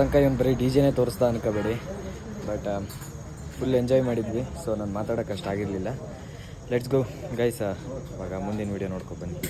ತನಕ ಇವನು ಬರೀ ಡಿಜೆನೇ ತೋರಿಸ್ತಾ ಅನ್ಕೋಬೇಡಿ, ಬಟ್ ಫುಲ್ ಎಂಜಾಯ್ ಮಾಡಿದ್ವಿ. ಸೊ ನಾನು ಮಾತಾಡೋಕ್ಕೆ ಅಷ್ಟು ಆಗಿರಲಿಲ್ಲ. ಲೆಟ್ಸ್ ಗೋ ಗೈಸ್, ಇವಾಗ ಮುಂದಿನ ವೀಡಿಯೋ ನೋಡ್ಕೊಂಡು ಬನ್ನಿ.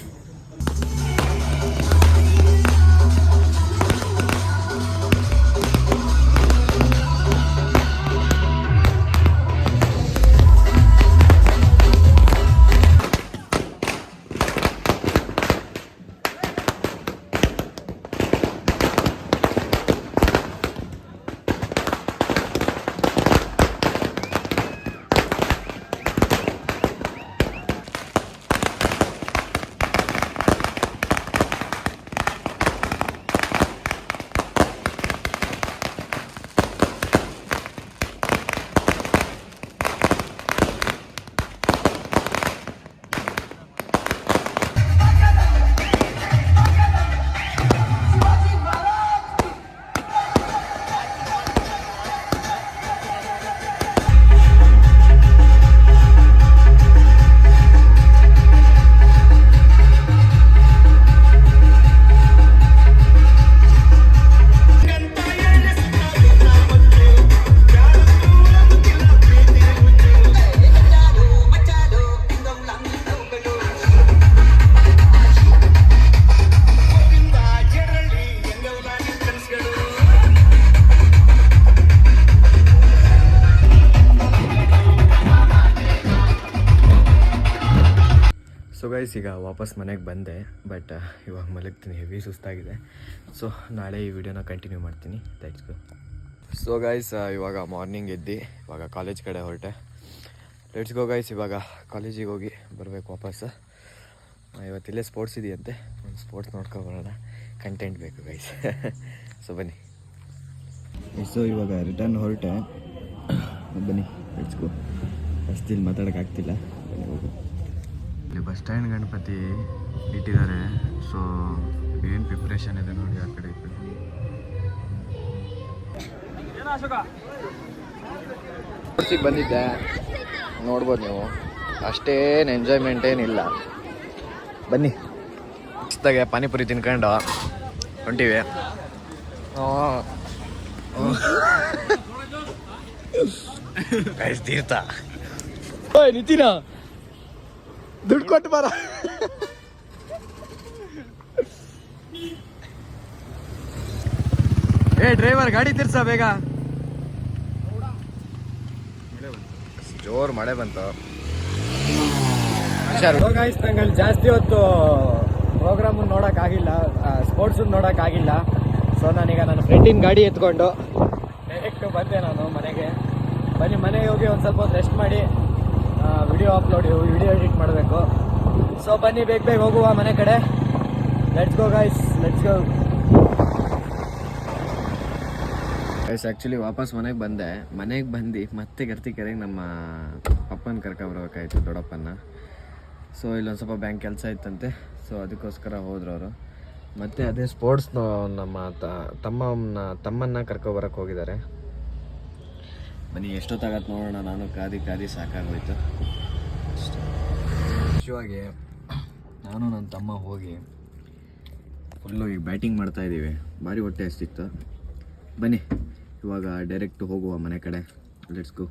ಸೊ ಗೈಸ್, ಈಗ ವಾಪಸ್ ಮನೆಗೆ ಬಂದೆ, ಬಟ್ ಇವಾಗ ಮಲಗ್ತೀನಿ, ಹೆವಿ ಸುಸ್ತಾಗಿದೆ. ಸೊ ನಾಳೆ ಈ ವಿಡಿಯೋನ ಕಂಟಿನ್ಯೂ ಮಾಡ್ತೀನಿ. Let's go. ಸೊ ಗೈಸ್, ಇವಾಗ ಮಾರ್ನಿಂಗ್ ಎದ್ದು ಇವಾಗ ಕಾಲೇಜ್ ಕಡೆ ಹೊರಟೆ. ಲೆಟ್ಸ್ ಗೋ ಗೈಸ್, ಇವಾಗ ಕಾಲೇಜಿಗೆ ಹೋಗಿ ಬರಬೇಕು ವಾಪಸ್. ಇವತ್ತಿಲ್ಲೇ ಸ್ಪೋರ್ಟ್ಸ್ ಇದೆಯಂತೆ, ಒಂದು ಸ್ಪೋರ್ಟ್ಸ್ ನೋಡ್ಕೊಬರೋಣ, ಕಂಟೆಂಟ್ ಬೇಕು ಗೈಸ್. ಸೊ ಬನ್ನಿ. ಸೊ ಇವಾಗ ರಿಟರ್ನ್ ಹೊರಟೆ, ಬನ್ನಿ ಲೆಟ್ಸ್ ಗೋ. ಅಷ್ಟು ಇಲ್ಲಿ ಮಾತಾಡೋಕ್ಕಾಗ್ತಿಲ್ಲ, ಬನ್ನಿ ಹೋಗು. ಇಲ್ಲಿ ಬಸ್ ಸ್ಟ್ಯಾಂಡ್ ಗಣಪತಿ ಇಟ್ಟಿದ್ದಾರೆ. ಸೊ ಏನು ಪ್ರಿಪ್ರೇಷನ್ ಇದೆ ನೋಡಿ, ಆ ಕಡೆ ಈ ಕಡೆ. ಸ್ಪೋರ್ಟ್ಸಿಗೆ ಬಂದಿದ್ದೆ, ನೋಡ್ಬೋದು ನೀವು, ಅಷ್ಟೇನು ಎಂಜಾಯ್ಮೆಂಟ್ ಏನಿಲ್ಲ. ಬನ್ನಿ, ಮಸ್ತಾಗೆ ಪಾನಿಪುರಿ ತಿನ್ಕೊಂಡು ಹೊಂಟಿವಿ. ತೀರ್ಥ ನಿತಿನ ದುಡ್ಡು ಕೊಟ್ಟು ಬರ. ಡ್ರೈವರ್ ಗಾಡಿ ತಿರ್ಸ ಬೇಗ. ಜೋರು ಮಳೆ ಬಂತು. ನಂಗಲ್ಲಿ ಜಾಸ್ತಿ ಹೊತ್ತು ಪ್ರೋಗ್ರಾಮ್ ನೋಡೋಕ್ಕಾಗಿಲ್ಲ, ಸ್ಪೋರ್ಟ್ಸ್ ನೋಡೋಕ್ಕಾಗಿಲ್ಲ. ಸೊ ನಾನೀಗ ನನ್ನ ಫ್ರೆಂಡಿನ ಗಾಡಿ ಎತ್ಕೊಂಡು ಡೈರೆಕ್ಟ್ ಬಂದೆ ನಾನು ಮನೆಗೆ. ಬನ್ನಿ, ಮನೆಗೆ ಹೋಗಿ ಒಂದು ಸ್ವಲ್ಪ ಹೊತ್ತು ರೆಸ್ಟ್ ಮಾಡಿ ವಿಡಿಯೋ ಎಡಿಟ್ ಮಾಡಬೇಕು. ಸೊ ಬನ್ನಿ, ಬೇಗ ಹೋಗುವ ಮನೆ ಕಡೆ. Let's go guys, let's go guys. Actually ವಾಪಸ್ ಮನೆಗೆ ಬಂದೆ. ಮನೆಗೆ ಬಂದು ಮತ್ತೆ ಗರ್ತಿಕೆರೆಗೆ ನಮ್ಮ ಪಪ್ಪನ ಕರ್ಕೊಬರ್ಬೇಕಾಯ್ತು, ದೊಡ್ಡಪ್ಪನ. ಸೊ ಇಲ್ಲೊಂದು ಸ್ವಲ್ಪ ಬ್ಯಾಂಕ್ ಕೆಲಸ ಇತ್ತಂತೆ, ಸೊ ಅದಕ್ಕೋಸ್ಕರ ಹೋದ್ರು ಅವರು. ಮತ್ತು ಅದೇ ಸ್ಪೋರ್ಟ್ಸ್ ನಮ್ಮ ತಮ್ಮನ್ನ ಕರ್ಕೊಬರಕ್ಕೆ ಹೋಗಿದ್ದಾರೆ. ಬನ್ನಿ, ಎಷ್ಟೊತ್ತಾಗತ್ತೆ ನೋಡೋಣ. ನಾನು ಕಾದಿ ಸಾಕಾಗೋಯ್ತು. ನಿಜವಾಗಿ ನಾನು ನನ್ನ ತಮ್ಮ ಹೋಗಿ ಫುಲ್ಲು ಈಗ ಬ್ಯಾಟಿಂಗ್ ಮಾಡ್ತಾಯಿದ್ದೀವಿ. ಭಾರಿ ಹೊಟ್ಟೆ ಹಸ್ತಿತ್ತು. ಬನ್ನಿ ಇವಾಗ ಡೈರೆಕ್ಟ್ ಹೋಗುವ ಮನೆ ಕಡೆ. Let's go.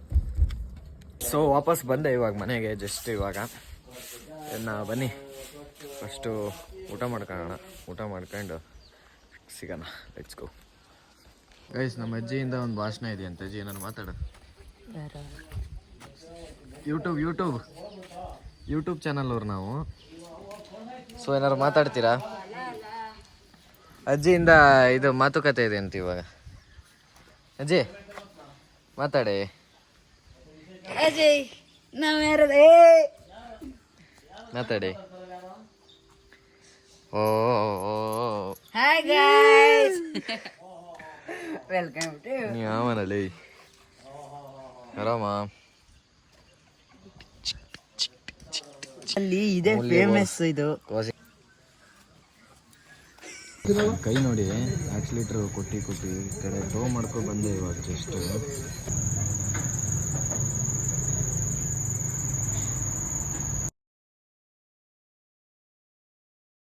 ಸೊ ವಾಪಸ್ ಬಂದೆ ಇವಾಗ ಮನೆಗೆ, ಜಸ್ಟ್ ಇವಾಗ. ಬನ್ನಿ ಫಸ್ಟು ಊಟ ಮಾಡ್ಕೊಳ್ಳೋಣ. ಊಟ ಮಾಡ್ಕೊಂಡು ಸಿಗೋಣ. Let's go guys. ನಮ್ಮ ಅಜ್ಜಿಯಿಂದ ಒಂದು ಭಾಷಣ ಇದೆಯಂತೆ. ಅಜ್ಜಿ ನಾನು ಮಾತಾಡು. ಯೂಟ್ಯೂಬ್ ಚಾನಲ್ ಅವ್ರು ನಾವು. ಸೊ ಏನಾರು ಮಾತಾಡ್ತೀರಾ? ಅಜ್ಜಿಯಿಂದ ಇದು ಮಾತುಕತೆ ಇದೆ ಅಂತ ಇವಾಗ. ಅಜ್ಜಿ ಮಾತಾಡಿ. ಅಜಯ್ ಮಾತಾಡಿ. ಓ ಹಾಯ್ ಗೈಸ್, ವೆಲ್ಕಮ್ ಟು ಯಾವನಲ್ಲಿ ಆರಾಮ. ಅಲ್ಲಿ ಇದೆ ಫೇಮಸ್ ಇದು. ಕೈ ನೋಡಿ, ಆಕ್ಸಿಲೇಟರ್ ಕೊಟ್ಟು ಈ ಕಡೆ ಟೋ ಮಾಡ್ಕೊ ಬಂದೆ ಇವಾಗ ಜಸ್ಟ್.